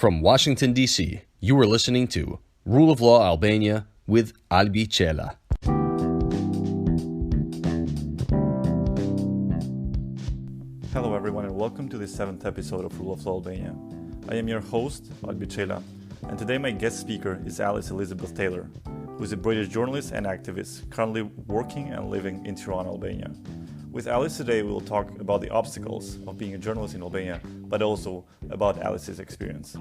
From Washington, D.C., you are listening to Rule of Law Albania with Albi. Hello everyone and welcome to the 7th episode of Rule of Law Albania. I am your host, Albi, and today my guest speaker is Alice Elizabeth Taylor, who is a British journalist and activist currently working and living in Tirana, Albania. With Alice today, we will talk about the obstacles of being a journalist in Albania, but also about Alice's experience.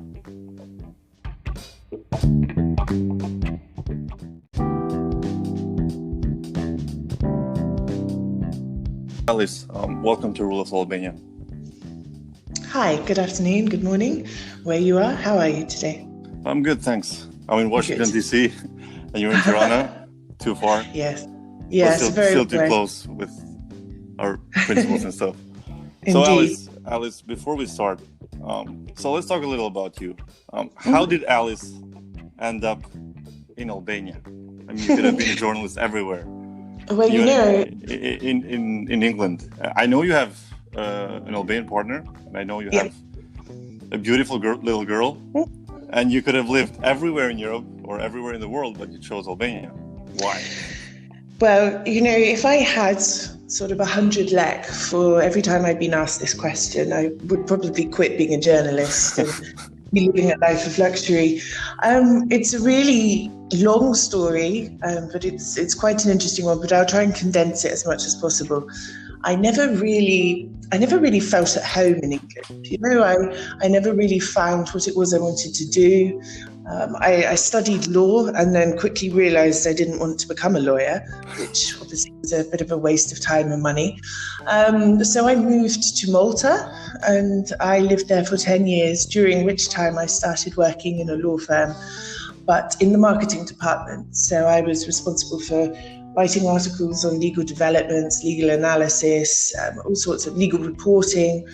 Alice, welcome to Rule of Law Albania. Hi, good afternoon, good morning, where you are. How are you today? I'm good, thanks. I'm in Washington, D.C., and you're in Tirana. Too far? Yes, still too close with our principles and stuff. Indeed. So Alice, before we start, so let's talk a little about you. How did Alice end up in Albania? I mean, you could have been a journalist everywhere. Well, in England. I know you have an Albanian partner, and I know you have a beautiful little girl, and you could have lived everywhere in Europe or everywhere in the world, but you chose Albania. Why? Well, if I had sort of 100 lek for every time I'd been asked this question, I would probably quit being a journalist and be living a life of luxury. It's a really long story, but it's quite an interesting one, but I'll try and condense it as much as possible. I never really felt at home in England. I never really found what it was I wanted to do. I studied law and then quickly realized I didn't want to become a lawyer, which obviously was a bit of a waste of time and money. So I moved to Malta and I lived there for 10 years, during which time I started working in a law firm, but in the marketing department. So I was responsible for writing articles on legal developments, legal analysis, all sorts of legal reporting,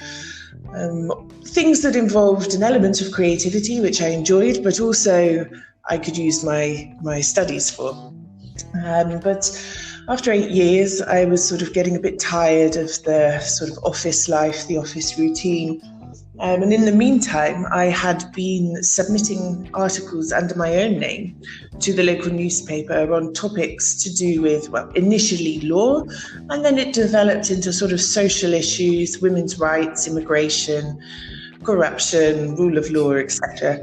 things that involved an element of creativity, which I enjoyed, but also I could use my studies for. But after 8 years, I was sort of getting a bit tired of the sort of office life, the office routine. And in the meantime, I had been submitting articles under my own name to the local newspaper on topics to do with, initially law, and then it developed into sort of social issues, women's rights, immigration, corruption, rule of law, etc.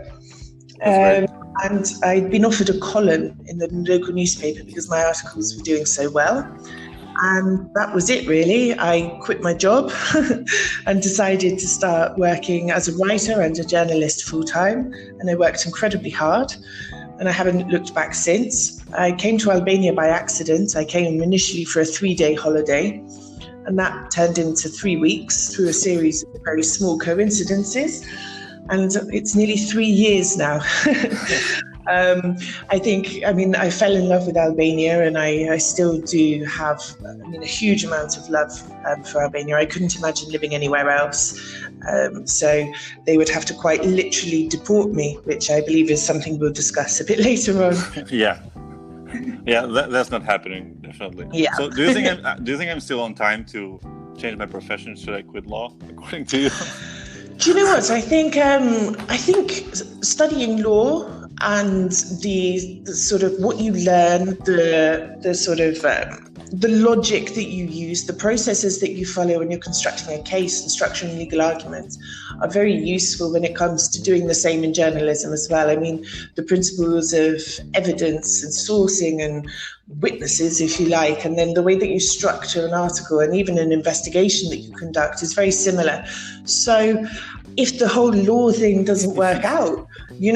And I'd been offered a column in the local newspaper because my articles were doing so well. And that was it, really. I quit my job and decided to start working as a writer and a journalist full-time. And I worked incredibly hard, and I haven't looked back since. I came to Albania by accident. I came initially for a 3-day holiday, and that turned into 3 weeks through a series of very small coincidences. And it's nearly 3 years now. I fell in love with Albania, and I still do have, a huge amount of love for Albania. I couldn't imagine living anywhere else. So they would have to quite literally deport me, which I believe is something we'll discuss a bit later on. Yeah, that's not happening, definitely. Yeah. So do you think I'm still on time to change my profession? Should I quit law, according to you? Do you know what? I think studying law and the sort of what you learn, the sort of the logic that you use, the processes that you follow when you're constructing a case and structuring legal arguments are very useful when it comes to doing the same in journalism as well. I mean, the principles of evidence and sourcing and witnesses, if you like, and then the way that you structure an article and even an investigation that you conduct is very similar. So if the whole law thing doesn't work out, you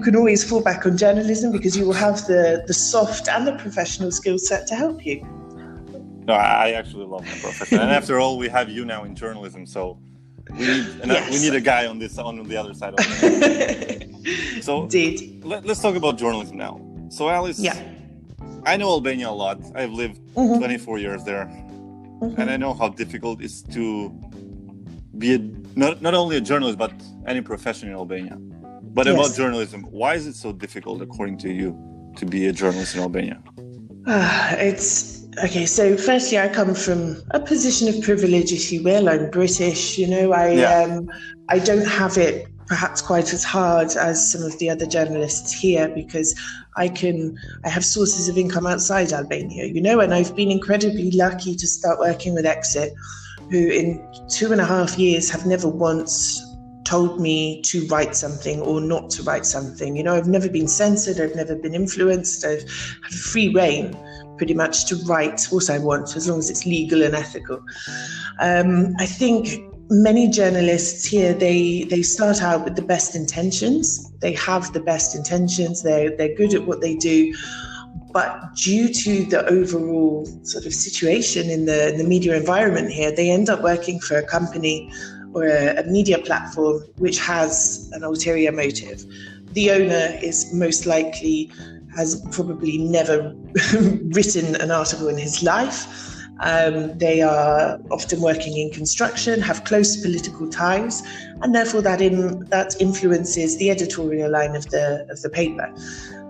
can always fall back on journalism because you will have the soft and the professional skill set to help you. No, I actually love my profession. And after all, we have you now in journalism, so we need a guy on the other side of it. So indeed. Let's talk about journalism now. So Alice, I know Albania a lot. I've lived 24 years there. And I know how difficult it is to be not only a journalist, but any profession in Albania. But about journalism, why is it so difficult, according to you, to be a journalist in Albania? Okay, so firstly, I come from a position of privilege, if you will. I'm British, I don't have it perhaps quite as hard as some of the other journalists here, because I have sources of income outside Albania, and I've been incredibly lucky to start working with Exit, who in 2.5 years have never once told me to write something or not to write something. I've never been censored, I've never been influenced, I've had free reign pretty much to write what I want, as long as it's legal and ethical. I think many journalists here, they start out with the best intentions. They have the best intentions, they're good at what they do. But due to the overall sort of situation in the media environment here, they end up working for a company or a media platform which has an ulterior motive. The owner is most likely has probably never written an article in his life. They are often working in construction, have close political ties, and therefore that influences the editorial line of the paper.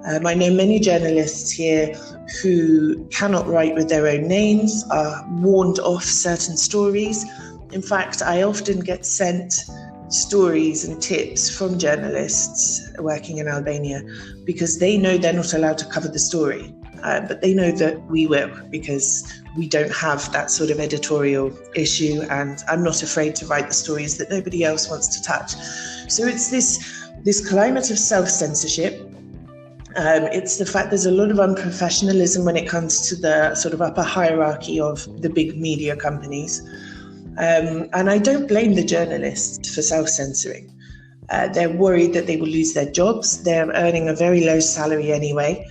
I know many journalists here who cannot write with their own names, are warned off certain stories. In fact, I often get sent stories and tips from journalists working in Albania because they know they're not allowed to cover the story, but they know that we will, because we don't have that sort of editorial issue, and I'm not afraid to write the stories that nobody else wants to touch. So it's this climate of self-censorship. It's the fact there's a lot of unprofessionalism when it comes to the sort of upper hierarchy of the big media companies. And I don't blame the journalists for self-censoring. They're worried that they will lose their jobs. They're earning a very low salary anyway.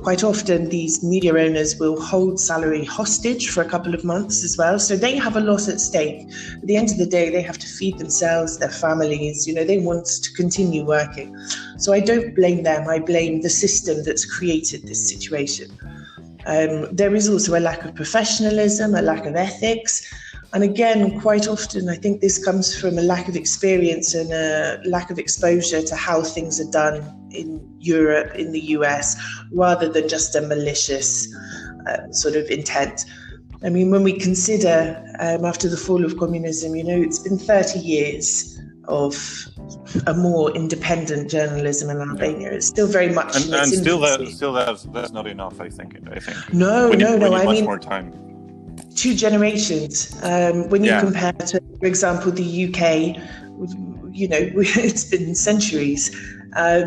Quite often, these media owners will hold salary hostage for a couple of months as well. So they have a lot at stake. At the end of the day, they have to feed themselves, their families. They want to continue working. So I don't blame them. I blame the system that's created this situation. There is also a lack of professionalism, a lack of ethics. And again, quite often, I think this comes from a lack of experience and a lack of exposure to how things are done in Europe, in the US, rather than just a malicious sort of intent. I mean, when we consider after the fall of communism, it's been 30 years of a more independent journalism in Albania. It's still very much in its infancy. Still that's not enough, I think. No. We need I much mean, more time. 2 generations. When you compare to, for example, the UK, it's been centuries.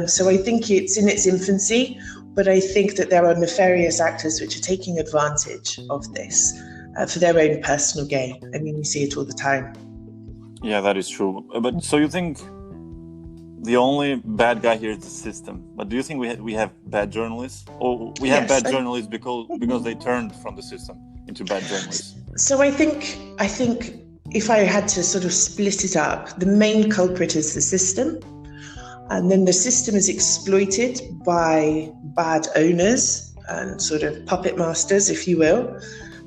So I think it's in its infancy, but I think that there are nefarious actors which are taking advantage of this for their own personal gain. I mean, we see it all the time. Yeah, that is true. But so you think the only bad guy here is the system? But do you think we have bad journalists, or we have bad journalists because they turned from the system into bad journalists? So I think if I had to sort of split it up, the main culprit is the system, and then the system is exploited by bad owners and sort of puppet masters, if you will.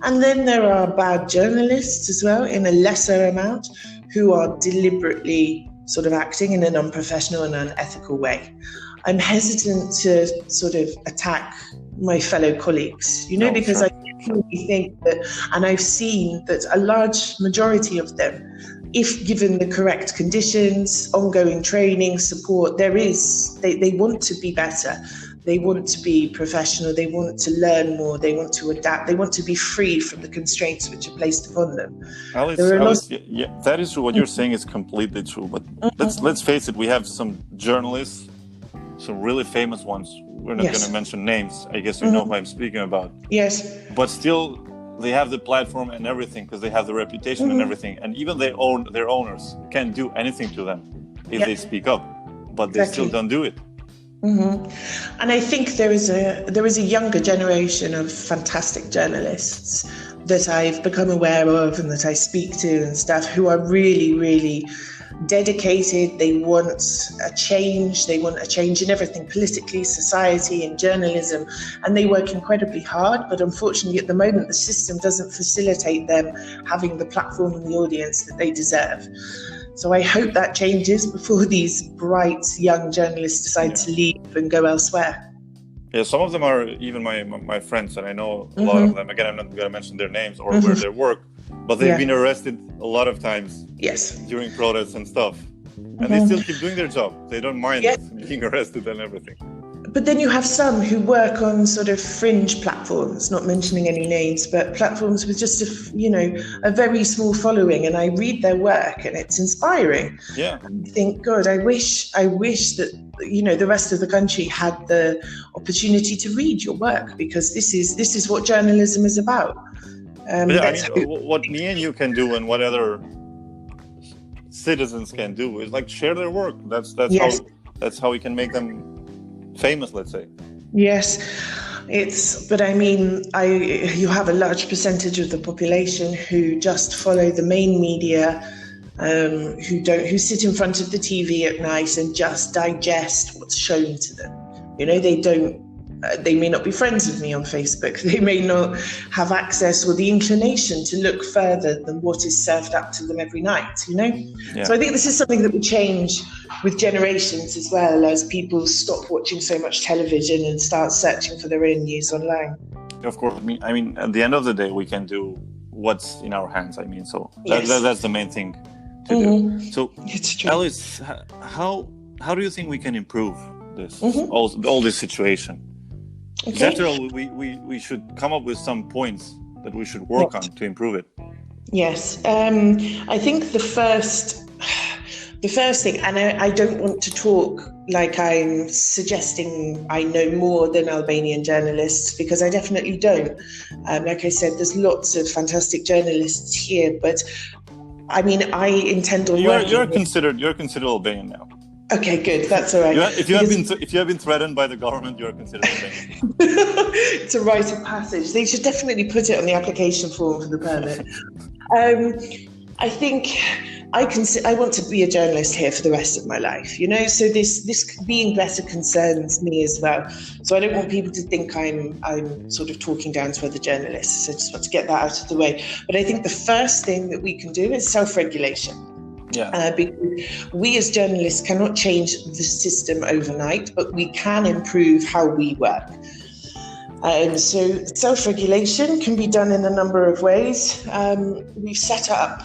And then there are bad journalists as well, in a lesser amount, who are deliberately sort of acting in an unprofessional and unethical way. I'm hesitant to sort of attack my fellow colleagues, because I think that, and I've seen that a large majority of them, if given the correct conditions, ongoing training, support, they want to be better. They want to be professional. They want to learn more. They want to adapt. They want to be free from the constraints which are placed upon them. Alice, yeah, that is true. What you're saying is completely true. But let's face it. We have some journalists, some really famous ones. We're not going to mention names. I guess you know who I'm speaking about. Yes. But still, they have the platform and everything because they have the reputation and everything. And even their owners can't do anything to them if they speak up. But they still don't do it. And I think there is a younger generation of fantastic journalists that I've become aware of and that I speak to and stuff, who are really, really dedicated. They want a change. They want a change in everything, politically, society, and journalism. And they work incredibly hard. But unfortunately, at the moment, the system doesn't facilitate them having the platform and the audience that they deserve. So I hope that changes before these bright young journalists decide to leave and go elsewhere. Yeah, some of them are even my friends, and I know a lot of them. Again, I'm not going to mention their names or where they work, but they've been arrested a lot of times. Yes. During protests and stuff. And they still keep doing their job. They don't mind being arrested and everything. But then you have some who work on sort of fringe platforms, not mentioning any names, but platforms with just a very small following. And I read their work and it's inspiring. Yeah. And I think, God, I wish that, the rest of the country had the opportunity to read your work, because this is what journalism is about. What me and you can do, and what other citizens can do, is like share their work. That's how we can make them famous, let's say. Yes, you have a large percentage of the population who just follow the main media, who sit in front of the TV at night and just digest what's shown to them. They may not be friends with me on Facebook. They may not have access or the inclination to look further than what is served up to them every night, Yeah. So I think this is something that will change with generations as well, as people stop watching so much television and start searching for their own news online. Of course. I mean, at the end of the day, we can do what's in our hands. That's the main thing to do. So, Alice, how do you think we can improve this, all this situation? Okay. After all, we should come up with some points that we should work on to improve it. Yes, I think the first thing, and I don't want to talk like I'm suggesting I know more than Albanian journalists, because I definitely don't. Like I said, there's lots of fantastic journalists here, but I mean, I intend on working. You're considered Albanian now. Okay, good. That's all right. If you have been threatened by the government, you're considered Albanian. It's a rite of passage. They should definitely put it on the application form for the permit. I think I want to be a journalist here for the rest of my life, so this being better concerns me as well. So I don't want people to think I'm sort of talking down to other journalists. I just want to get that out of the way. But I think the first thing that we can do is self-regulation. Yeah. Because we as journalists cannot change the system overnight, but we can improve how we work. So self-regulation can be done in a number of ways. We've set up,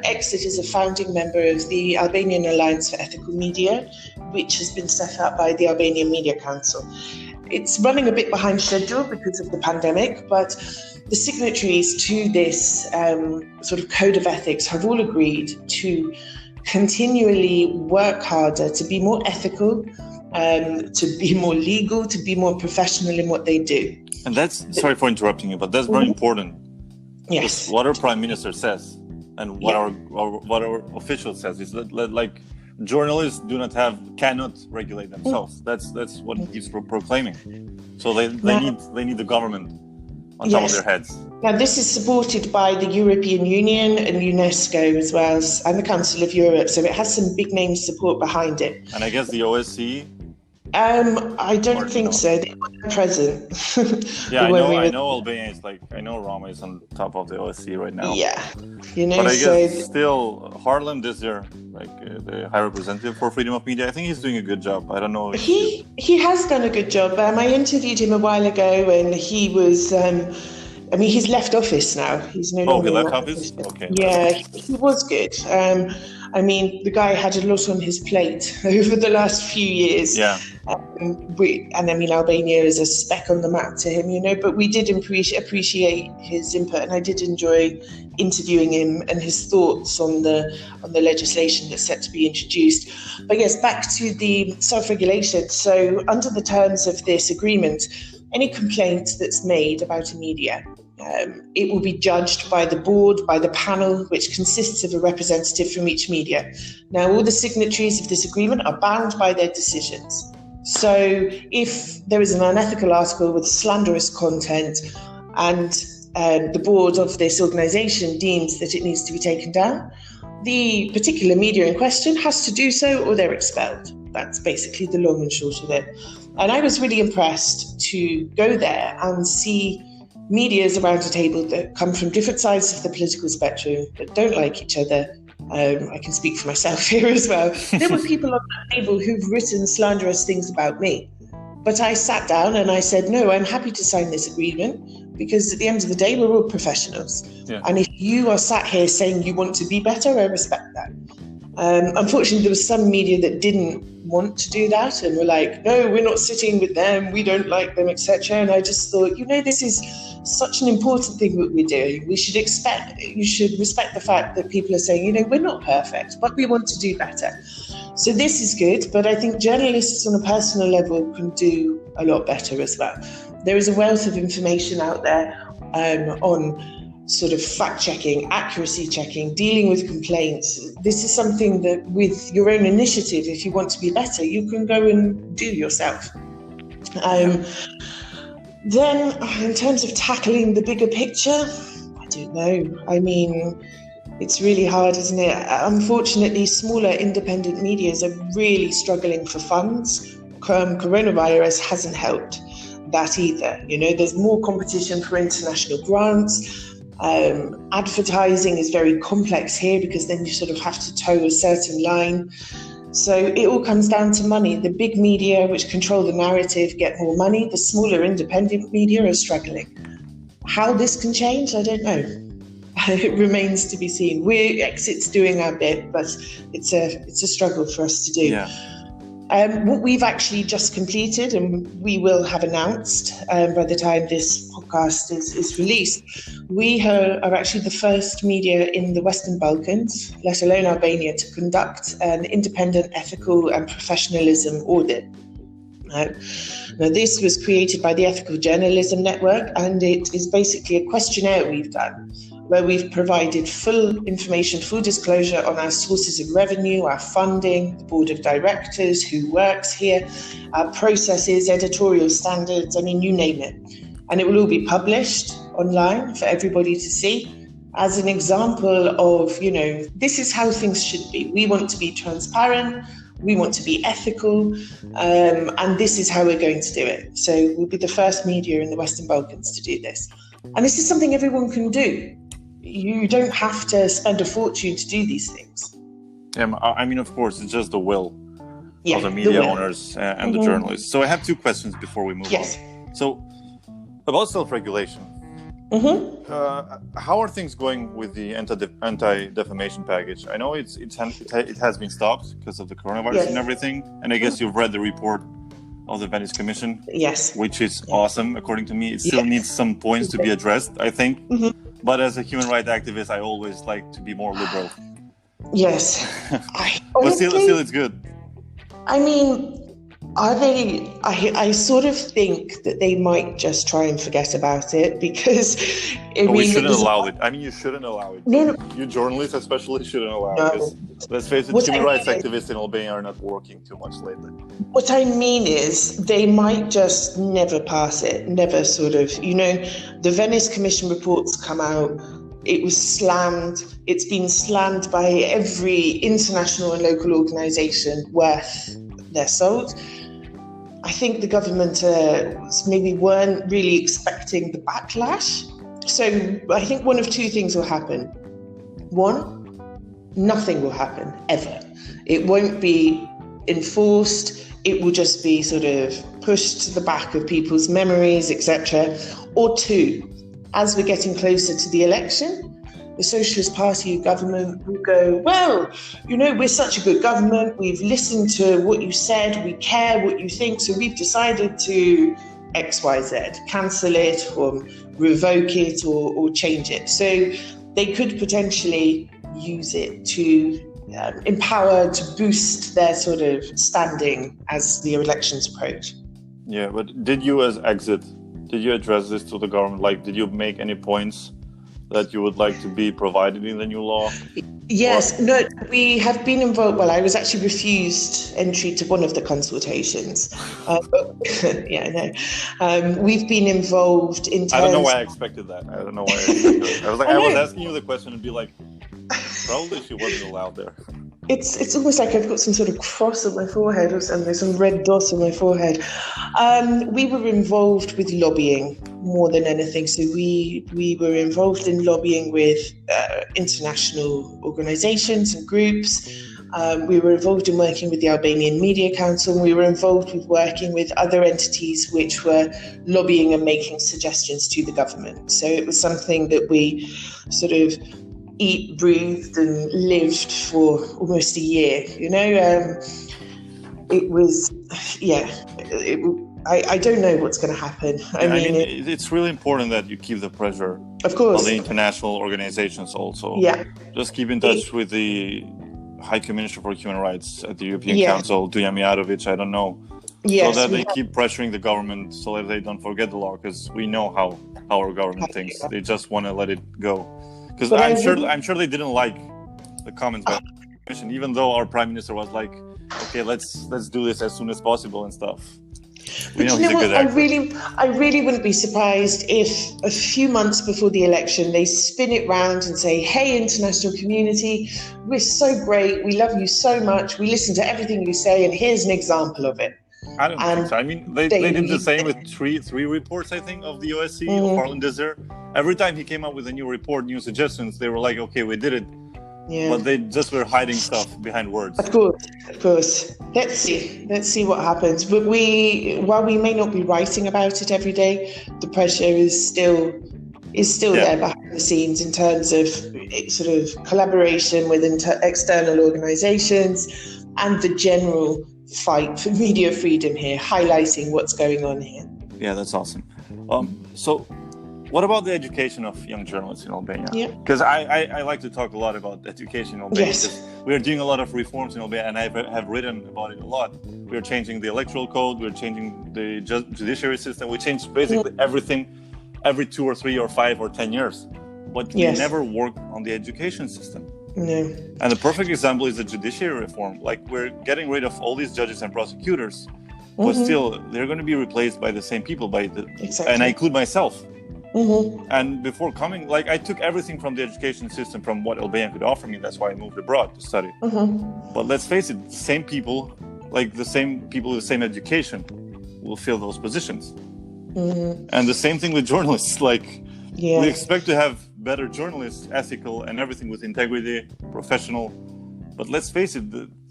Exit is a founding member of the Albanian Alliance for Ethical Media, which has been set up by the Albanian Media Council. It's running a bit behind schedule because of the pandemic, but the signatories to this sort of code of ethics have all agreed to continually work harder, to be more ethical, to be more legal, to be more professional in what they do. And that's, sorry for interrupting you, but that's very important. Yes. What our Prime Minister says and what our official says is that, like, journalists cannot regulate themselves. That's what he's proclaiming. So they need the government on top of their heads. Now, this is supported by the European Union and UNESCO as well, and the Council of Europe. So it has some big name support behind it. And I guess the OSCE? I don't think so. They weren't present. Yeah, I know Albania is I know Roma is on top of the OSCE right now. Yeah. But I guess still, Harlem this year, the High Representative for Freedom of Media, I think he's doing a good job. I don't know. He has done a good job. I interviewed him a while ago, and he was... he's left office now. He's no longer. Oh, he left office? Okay. Yeah, he was good. The guy had a lot on his plate over the last few years. Yeah. Albania is a speck on the map to him, but we did appreciate his input, and I did enjoy interviewing him and his thoughts on the legislation that's set to be introduced. But yes, back to the self-regulation. So under the terms of this agreement, any complaint that's made about a media, it will be judged by the board, by the panel, which consists of a representative from each media. Now, all the signatories of this agreement are bound by their decisions. So if there is an unethical article with slanderous content and the board of this organisation deems that it needs to be taken down, the particular media in question has to do so or they're expelled. That's basically the long and short of it. And I was really impressed to go there and see medias around a table that come from different sides of the political spectrum, that don't like each other. I can speak for myself here as well. There were people on that table who've written slanderous things about me. But I sat down and I said, no, I'm happy to sign this agreement, because at the end of the day, we're all professionals. Yeah. And if you are sat here saying you want to be better, I respect that. Unfortunately, there was some media that didn't want to do that and were like, no, we're not sitting with them, we don't like them, etc. And I just thought, this is such an important thing that we're doing. You should respect the fact that people are saying, we're not perfect, but we want to do better. So this is good, but I think journalists on a personal level can do a lot better as well. There is a wealth of information out there on sort of fact-checking, accuracy checking, dealing with complaints. This is something that with your own initiative, if you want to be better, you can go and do yourself. Then in terms of tackling the bigger picture, I don't know. I mean, it's really hard, isn't it? Unfortunately, smaller independent medias are really struggling for funds. Coronavirus hasn't helped that either. There's more competition for international grants. Advertising is very complex here because then you sort of have to toe a certain line. So it all comes down to money. The big media, which control the narrative, get more money. The smaller independent media are struggling. How this can change, I don't know. It remains to be seen. Exit's doing our bit, but it's a struggle for us to do. Yeah. What we've actually just completed, and we will have announced by the time this podcast is released, we are actually the first media in the Western Balkans, let alone Albania, to conduct an independent ethical and professionalism audit. Now, this was created by the Ethical Journalism Network, and it is basically a questionnaire we've done where we've provided full information, full disclosure on our sources of revenue, our funding, the board of directors, who works here, our processes, editorial standards, you name it. And it will all be published online for everybody to see as an example of, this is how things should be. We want to be transparent, we want to be ethical, and this is how we're going to do it. So we'll be the first media in the Western Balkans to do this. And this is something everyone can do. You don't have to spend a fortune to do these things. Of course, it's just the will of the media owners and the journalists. So I have two questions before we move on. So about self-regulation, how are things going with the Anti-Defamation Package? I know it has been stopped because of the coronavirus and everything, and I guess you've read the report of the Venice Commission, which is awesome. According to me, it still needs some points to be addressed, I think. But as a human rights activist, I always like to be more liberal. Yes. But still, it's good. Are they? I sort of think that they might just try and forget about it because we shouldn't allow it. You shouldn't allow it. No. You journalists especially shouldn't allow it. Because, let's face it, human rights activists in Albania are not working too much lately. What I mean is they might just never pass it, never sort of, the Venice Commission reports come out. It was slammed. It's been slammed by every international and local organisation worth their salt. I think the government maybe weren't really expecting the backlash. So I think one of two things will happen. One, nothing will happen, ever. It won't be enforced. It will just be sort of pushed to the back of people's memories, etc. Or two, as we're getting closer to the election, the Socialist Party government will go, well, we're such a good government. We've listened to what you said. We care what you think. So we've decided to X, Y, Z, cancel it or revoke it or change it. So they could potentially use it to empower, to boost their sort of standing as the elections approach. Yeah, but did you as Exit, did you address this to the government? Did you make any points that you would like to be provided in the new law? Yes, no, we have been involved. Well, I was actually refused entry to one of the consultations. We've been involved in terms... I don't know why I expected that. I don't know why I expected that. I was asking you the question and be like, probably she wasn't allowed there. It's almost like I've got some sort of cross on my forehead or something, some red dot on my forehead. We were involved with lobbying more than anything. So we were involved in lobbying with international organisations and groups. We were involved in working with the Albanian Media Council. And we were involved with working with other entities which were lobbying and making suggestions to the government. So it was something that we sort of eat, breathed, and lived for almost a year. It was, I don't know what's going to happen. I mean, it's really important that you keep the pressure, of course, on the international organizations also. Yeah. Just keep in touch with the High Commissioner for Human Rights at the European Council, Duja Mijatović, I don't know. Yes, so that they keep pressuring the government so that they don't forget the law, because we know how our government thinks. They just want to let it go. Because I'm sure they didn't like the comments by the Commission, even though our Prime Minister was like, okay, let's do this as soon as possible and stuff. We know he's a good actor. I really wouldn't be surprised if a few months before the election they spin it round and say, hey, international community, we're so great, we love you so much, we listen to everything you say, and here's an example of it. I don't think so. I mean, they did the same with three reports, I think, of the OSCE, of Parliament Desert. Every time he came up with a new report, new suggestions, they were like, okay, we did it. Yeah. But they just were hiding stuff behind words. Of course. Let's see what happens. But while we may not be writing about it every day, the pressure is still there behind the scenes in terms of sort of collaboration with external organizations and the general fight for media freedom here, highlighting what's going on here. Yeah, that's awesome. So what about the education of young journalists in Albania? Yeah. Because I like to talk a lot about education in Albania. Yes. We are doing a lot of reforms in Albania, and I have written about it a lot. We are changing the electoral code, we're changing the judiciary system, we change basically everything every 2 or 3 or 5 or 10 years. But we never work on the education system. No. And the perfect example is the judiciary reform. Like, we're getting rid of all these judges and prosecutors, but still they're going to be replaced by the same people, and I include myself. And before coming, like, I took everything from the education system, from what Albania could offer me. That's why I moved abroad to study. But let's face it, the same people with the same education will fill those positions. And the same thing with journalists. Like, we expect to have better journalists, ethical and everything, with integrity, professional. But let's face it,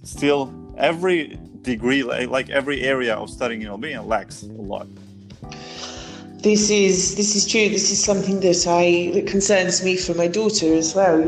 still every degree, like every area of studying in Albania, lacks a lot. This is true. This is something that concerns me for my daughter as well,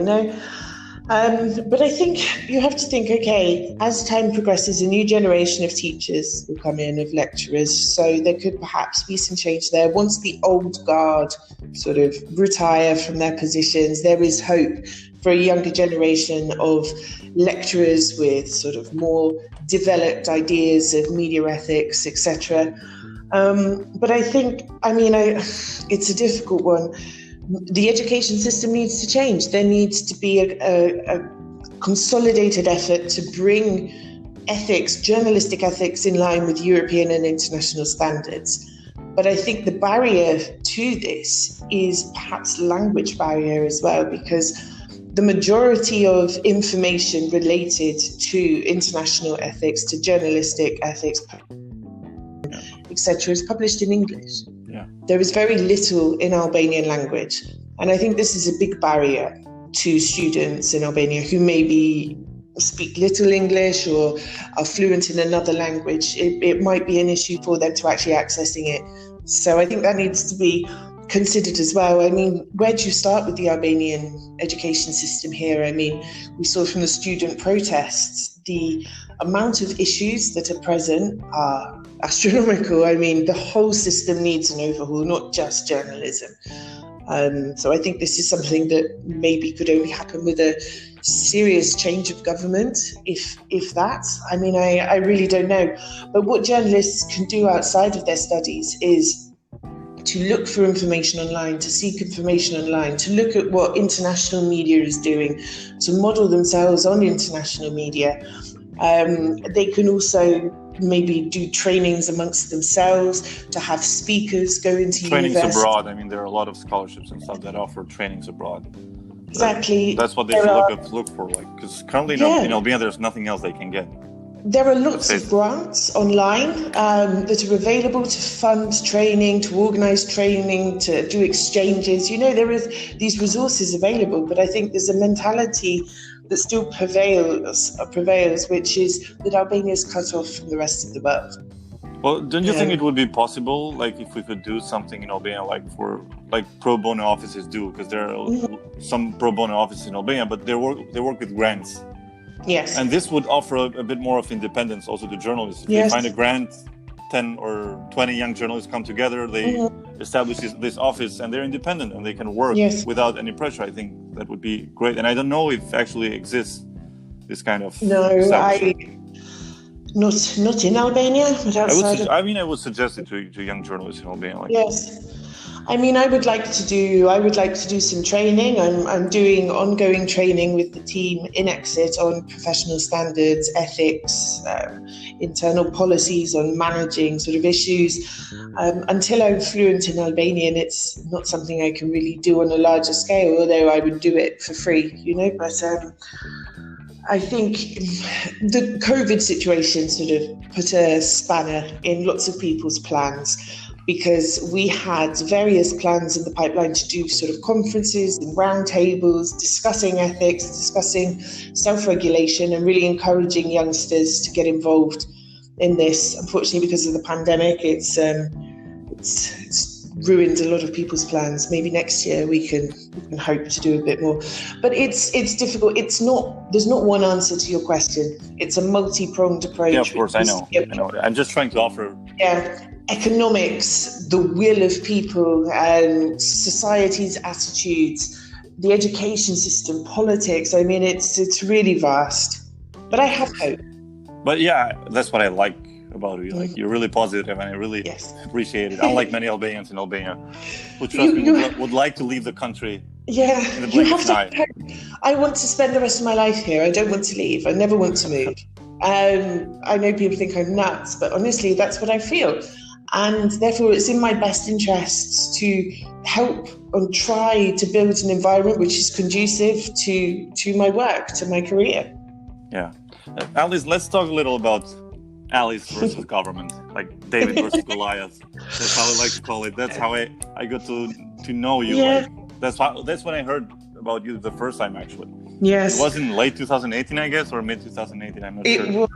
But I think you have to think, okay, as time progresses, a new generation of teachers will come in, of lecturers, so there could perhaps be some change there. Once the old guard sort of retire from their positions, there is hope for a younger generation of lecturers with sort of more developed ideas of media ethics, etc. But I think, it's a difficult one. The education system needs to change. There needs to be a consolidated effort to bring ethics, journalistic ethics, in line with European and international standards. But I think the barrier to this is perhaps language barrier as well, because the majority of information related to international ethics, to journalistic ethics, etc., is published in English. Yeah. There is very little in Albanian language. And I think this is a big barrier to students in Albania who maybe speak little English or are fluent in another language. It might be an issue for them to actually accessing it. So I think that needs to be considered as well. Where do you start with the Albanian education system here? We saw from the student protests, the amount of issues that are present are astronomical. The whole system needs an overhaul, not just journalism. So I think this is something that maybe could only happen with a serious change of government, if that. I really don't know. But what journalists can do outside of their studies is to look for information online, to seek information online, to look at what international media is doing, to model themselves on international media. They can also maybe do trainings amongst themselves, to have speakers go into trainings abroad. There are a lot of scholarships and stuff that offer trainings abroad. Exactly. That's what they should look for, because currently in Albania there's nothing else they can get. There are lots of grants online that are available to fund training, to organise training, to do exchanges. There is these resources available, but I think there's a mentality that still prevails, which is that Albania is cut off from the rest of the world. Well, don't you think it would be possible, like, if we could do something in Albania, like pro bono offices do, because there are some pro bono offices in Albania, but they work with grants. Yes. And this would offer a bit more of independence also to journalists. If they find a grant, 10 or 20 young journalists come together, they establish this office, and they're independent and they can work without any pressure. I think that would be great. And I don't know if actually exists this kind of Not in Albania, but outside. I would suggest it to young journalists in Albania. Yes. I mean, I would like to do some training. I'm doing ongoing training with the team in Exit on professional standards, ethics, internal policies on managing sort of issues. Until I'm fluent in Albanian, it's not something I can really do on a larger scale, although I would do it for free, but I think the COVID situation sort of put a spanner in lots of people's plans, because we had various plans in the pipeline to do sort of conferences and roundtables, discussing ethics, discussing self-regulation, and really encouraging youngsters to get involved in this. Unfortunately, because of the pandemic, it's ruined a lot of people's plans. Maybe next year we can hope to do a bit more, but it's difficult. There's not one answer to your question. It's a multi-pronged approach. Yeah, of course, I know. I'm just trying to offer. Yeah, economics, the will of people, and society's attitudes, the education system, politics. I mean, it's really vast. But I have hope. But yeah, that's what I like about you. Like, you're really positive, and I really appreciate it. Unlike many Albanians in Albania who would like to leave the country. Yeah, you have to. I want to spend the rest of my life here. I don't want to leave. I never want to move. I know people think I'm nuts, but honestly, that's what I feel. And therefore, it's in my best interests to help and try to build an environment which is conducive to my work, to my career. Yeah. Alice, let's talk a little about Alice versus government, like David versus Goliath. That's how I like to call it. That's how I got to know you. Yeah. Like, that's when I heard about you the first time, actually. Yes. It was in late 2018, I guess, or mid 2018. I'm not sure.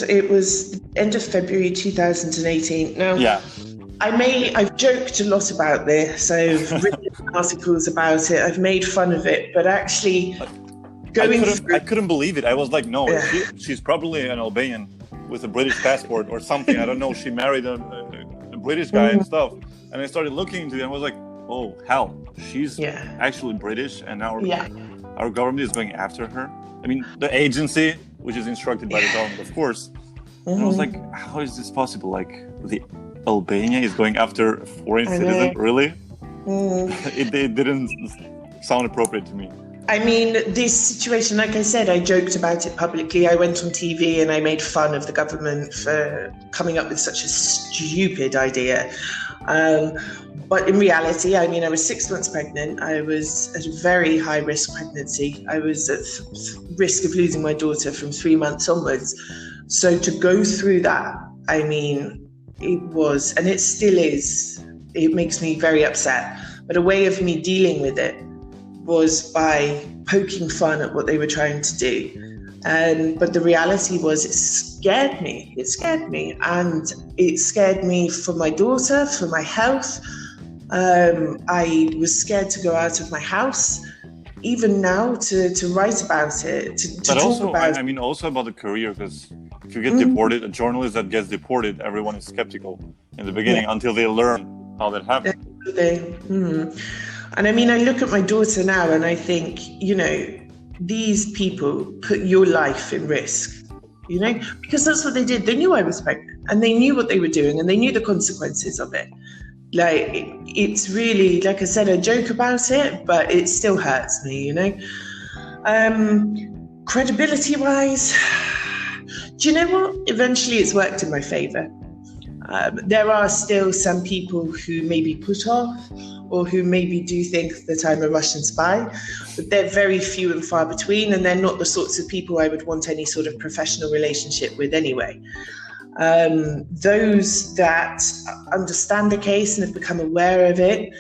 It was end of February 2018. Now, I've joked a lot about this. I've written articles about it. I've made fun of it, but actually, I couldn't believe it. I was like, no, she's probably an Albanian with a British passport or something. I don't know. She married a British guy and stuff. And I started looking into it, and I was like, oh, hell, she's actually British, and now our government is going after her. I mean, the agency, which is instructed by the government, of course. And I was like, how is this possible? Like, the Albania is going after a foreign citizen? Really? It didn't sound appropriate to me. I mean, this situation, like I said, I joked about it publicly. I went on TV and I made fun of the government for coming up with such a stupid idea. But in reality, I mean, I was 6 months pregnant. I was at a very high risk pregnancy. I was at risk of losing my daughter from 3 months onwards. So to go through that, I mean, it was, and it still is, it makes me very upset. But a way of me dealing with it was by poking fun at what they were trying to do. But the reality was, it scared me. And it scared me for my daughter, for my health. I was scared to go out of my house, even now to write about it, to talk about it. I mean, also about the career, because if you get deported, a journalist that gets deported, everyone is skeptical in the beginning until they learn how that happened. And I mean, I look at my daughter now and I think, these people put your life in risk, because that's what they did. They knew I was pregnant and they knew what they were doing and they knew the consequences of it. Like, it's really, like I said, I joke about it, but it still hurts me, Credibility wise, do you know what? Eventually it's worked in my favor. There are still some people who may be put off or who maybe do think that I'm a Russian spy, but they're very few and far between, and they're not the sorts of people I would want any sort of professional relationship with anyway. Those that understand the case and have become aware of it,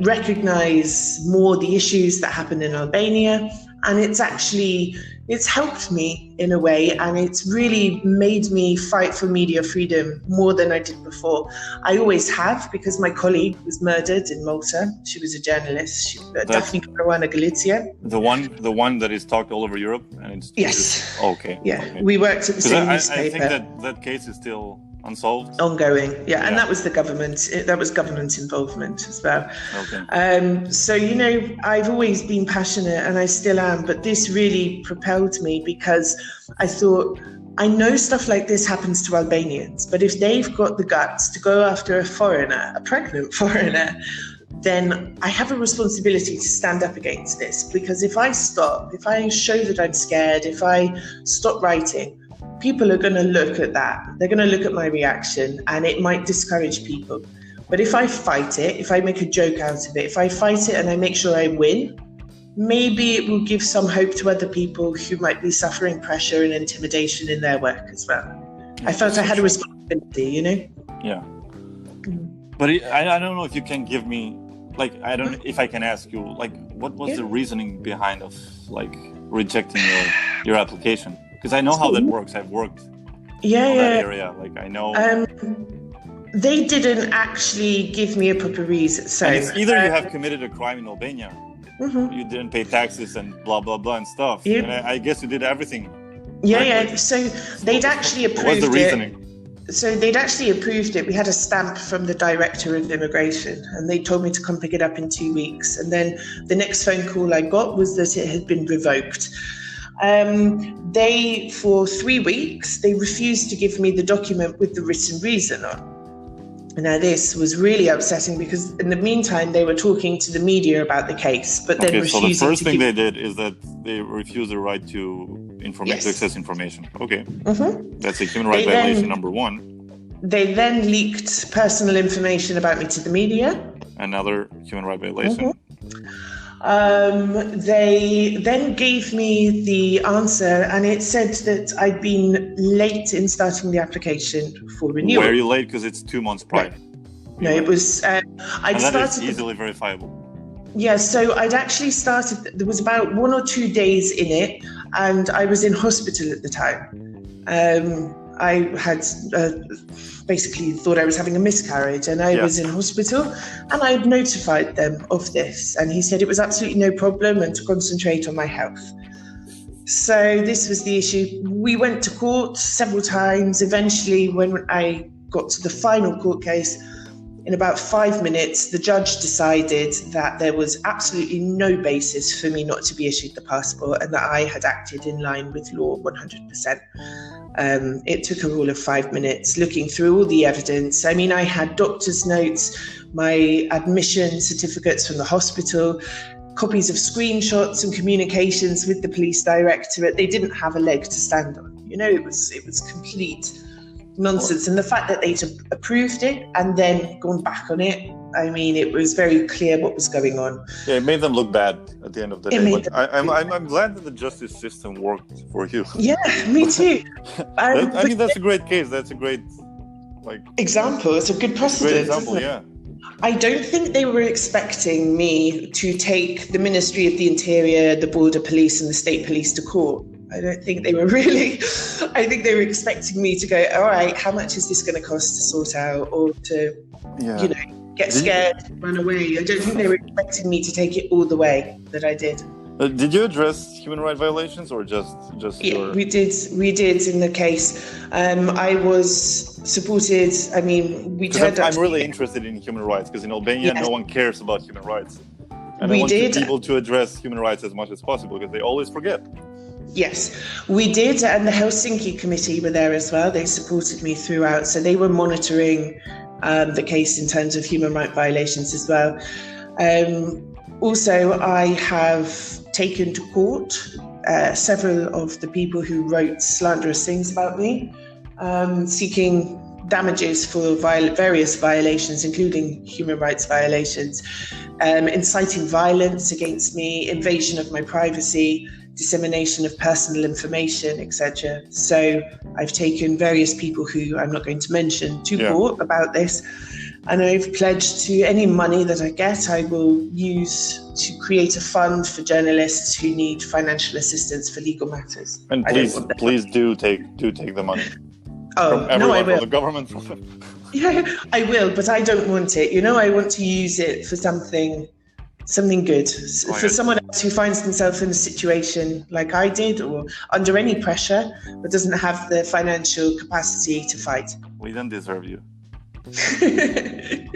recognize more the issues that happen in Albania And it's helped me in a way, and it's really made me fight for media freedom more than I did before. I always have, because my colleague was murdered in Malta. She was a journalist, Daphne Caruana Galizia. The one that is talked all over Europe, and yes. Okay. Yeah, okay. We worked at the same newspaper. I think that case is still unsolved. Ongoing, yeah, and that was the government. That was government involvement as well. Okay. So I've always been passionate, and I still am. But this really propelled me, because I thought, I know stuff like this happens to Albanians, but if they've got the guts to go after a foreigner, a pregnant foreigner, then I have a responsibility to stand up against this. Because if I show that I'm scared, if I stop writing, people are going to look at that. They're going to look at my reaction, and it might discourage people. But if I fight it, if I make a joke out of it, if I fight it and I make sure I win, maybe it will give some hope to other people who might be suffering pressure and intimidation in their work as well. I felt I had a responsibility, Yeah. But I don't know if you can give me, if I can ask you, what was the reasoning behind of, rejecting your application? Because I know how that works. I've worked in that area. I know. They didn't actually give me a proper reason. So and it's either you have committed a crime in Albania, you didn't pay taxes and blah blah blah and stuff. Yep. And I guess you did everything. Yeah. So they'd actually approved What's the reasoning? So they'd actually approved it. We had a stamp from the director of immigration, and they told me to come pick it up in 2 weeks. And then the next phone call I got was that it had been revoked. They, for 3 weeks, they refused to give me the document with the written reason on. Now, this was really upsetting, because in the meantime, they were talking to the media about the case, but then refusing so the first thing they did is that they refused the right to access information. Okay. That's a human rights violation number one. They then leaked personal information about me to the media. Another human rights violation. They then gave me the answer, and it said that I'd been late in starting the application for renewal. Were you late because it's 2 months prior? No, it was. That is easily verifiable. Yeah, so I'd actually started. There was about 1 or 2 days in it, and I was in hospital at the time. I had basically thought I was having a miscarriage, and I was in hospital, and I had notified them of this, and he said it was absolutely no problem and to concentrate on my health. So this was the issue. We went to court several times. Eventually, when I got to the final court case, in about 5 minutes, the judge decided that there was absolutely no basis for me not to be issued the passport, and that I had acted in line with law 100%. It took a rule of 5 minutes looking through all the evidence. I mean, I had doctor's notes, my admission certificates from the hospital, copies of screenshots and communications with the police directorate. They didn't have a leg to stand on. It was complete nonsense. And the fact that they'd approved it and then gone back on it, I mean, it was very clear what was going on. Yeah, it made them look bad at the end of the day. But I'm glad that the justice system worked for you. Yeah, me too. I mean, that's a great case. That's a great example. It's a good precedent. Great example, yeah. I don't think they were expecting me to take the Ministry of the Interior, the Border Police and the State Police to court. I don't think they were really. I think they were expecting me to go, all right, how much is this going to cost to sort out, or to, get scared, run away. I don't think they were expecting me to take it all the way that I did. Did you address human rights violations or just Yeah, we did in the case. I was supported. I mean, we turned up. I'm really interested in human rights, because in Albania, no one cares about human rights. And I want people to address human rights as much as possible, because they always forget. Yes, we did. And the Helsinki committee were there as well. They supported me throughout. So they were monitoring the case in terms of human rights violations as well. Also, I have taken to court several of the people who wrote slanderous things about me, seeking damages for various violations, including human rights violations, inciting violence against me, invasion of my privacy, dissemination of personal information, etc. So I've taken various people who I'm not going to mention to court about this. And I've pledged to any money that I get, I will use to create a fund for journalists who need financial assistance for legal matters. And please do take the money. Oh, from no, I everyone, will. from the government. Yeah, I will, but I don't want it. I want to use it for something good. For someone else who finds themselves in a situation like I did, or under any pressure, but doesn't have the financial capacity to fight. We don't deserve you. Seriously,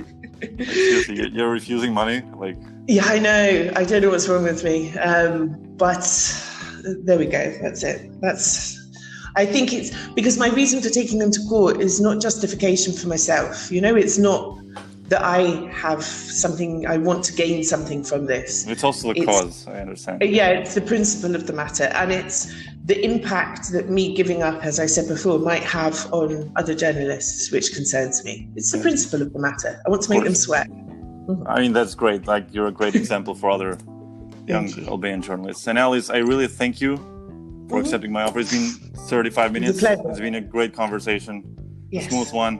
you're refusing money? Yeah, I know. I don't know what's wrong with me. But there we go. That's it. I think it's because my reason for taking them to court is not justification for myself. It's not that I have something, I want to gain something from this. It's also the cause, I understand. Yeah, it's the principle of the matter. And it's the impact that me giving up, as I said before, might have on other journalists, which concerns me. It's the principle of the matter. I want to make them sweat. I mean, that's great. You're a great example for other young Albanian journalists. And Alice, I really thank you for accepting my offer. It's been 35 minutes. It's been a great conversation, a smooth one.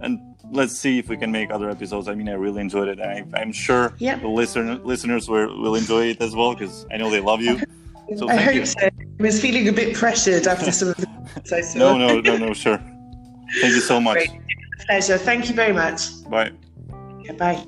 And let's see if we can make other episodes. I mean, I really enjoyed it. And I'm sure the listeners will enjoy it as well, because I know they love you. So I thank you. hope so. I was feeling a bit pressured after some of the I saw. No, sure. Thank you so much. Great. Pleasure. Thank you very much. Bye. Yeah, bye.